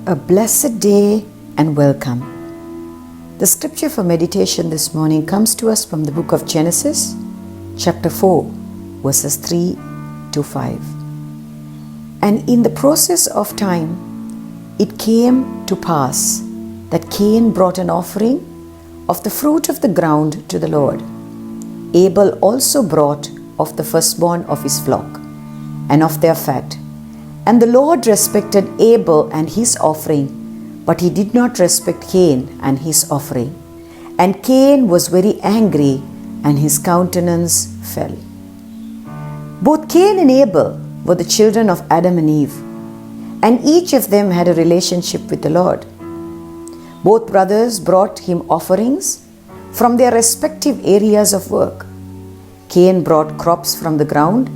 A blessed day and welcome. The scripture for meditation this morning comes to us from the book of Genesis, chapter 4, verses 3 to 5. And in the process of time, it came to pass that Cain brought an offering of the fruit of the ground to the Lord. Abel also brought of the firstborn of his flock and of their fat. And the Lord respected Abel and his offering, but he did not respect Cain and his offering. And Cain was very angry, and his countenance fell. Both Cain and Abel were the children of Adam and Eve, and each of them had a relationship with the Lord. Both brothers brought him offerings from their respective areas of work. Cain brought crops from the ground,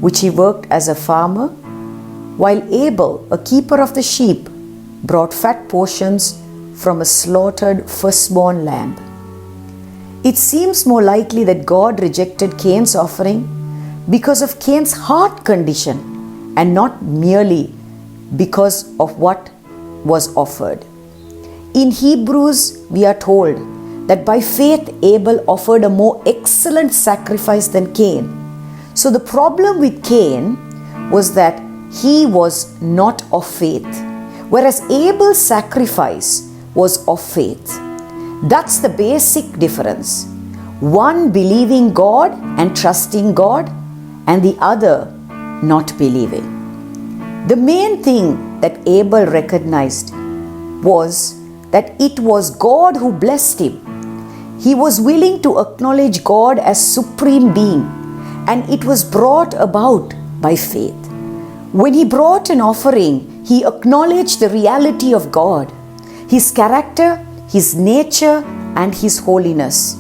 which he worked as a farmer, while Abel, a keeper of the sheep, brought fat portions from a slaughtered firstborn lamb. It seems more likely that God rejected Cain's offering because of Cain's heart condition and not merely because of what was offered. In Hebrews, we are told that by faith Abel offered a more excellent sacrifice than Cain. So the problem with Cain was that he was not of faith, whereas Abel's sacrifice was of faith. That's the basic difference. One believing God and trusting God, and the other not believing. The main thing that Abel recognized was that it was God who blessed him. He was willing to acknowledge God as supreme being, and it was brought about by faith. When he brought an offering, he acknowledged the reality of God, his character, his nature, and his holiness.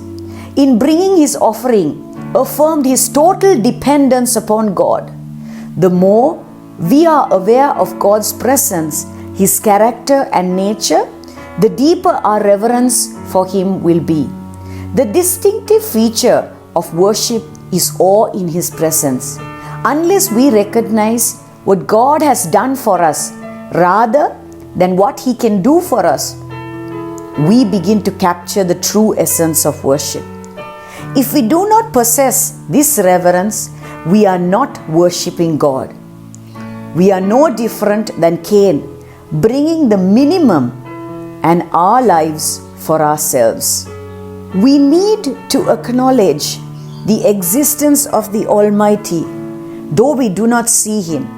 In bringing his offering, affirmed his total dependence upon God. The more we are aware of God's presence, his character and nature, the deeper our reverence for him will be. The distinctive feature of worship is awe in his presence. Unless we recognize what God has done for us rather than what he can do for us, we begin to capture the true essence of worship. If we do not possess this reverence, we are not worshiping God. We are no different than Cain, bringing the minimum and our lives for ourselves. We need to acknowledge the existence of the Almighty, though we do not see him.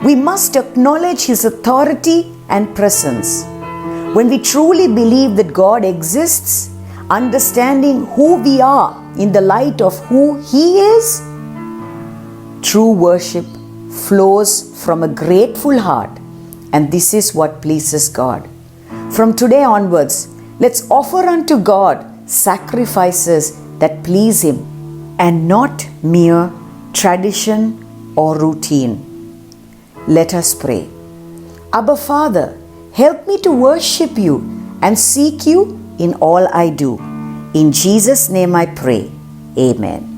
We must acknowledge his authority and presence. When we truly believe that God exists, understanding who we are in the light of who he is, true worship flows from a grateful heart, and this is what pleases God. From today onwards, let's offer unto God sacrifices that please him and not mere tradition or routine. Let us pray. Abba Father, help me to worship you and seek you in all I do. In Jesus' name I pray. Amen.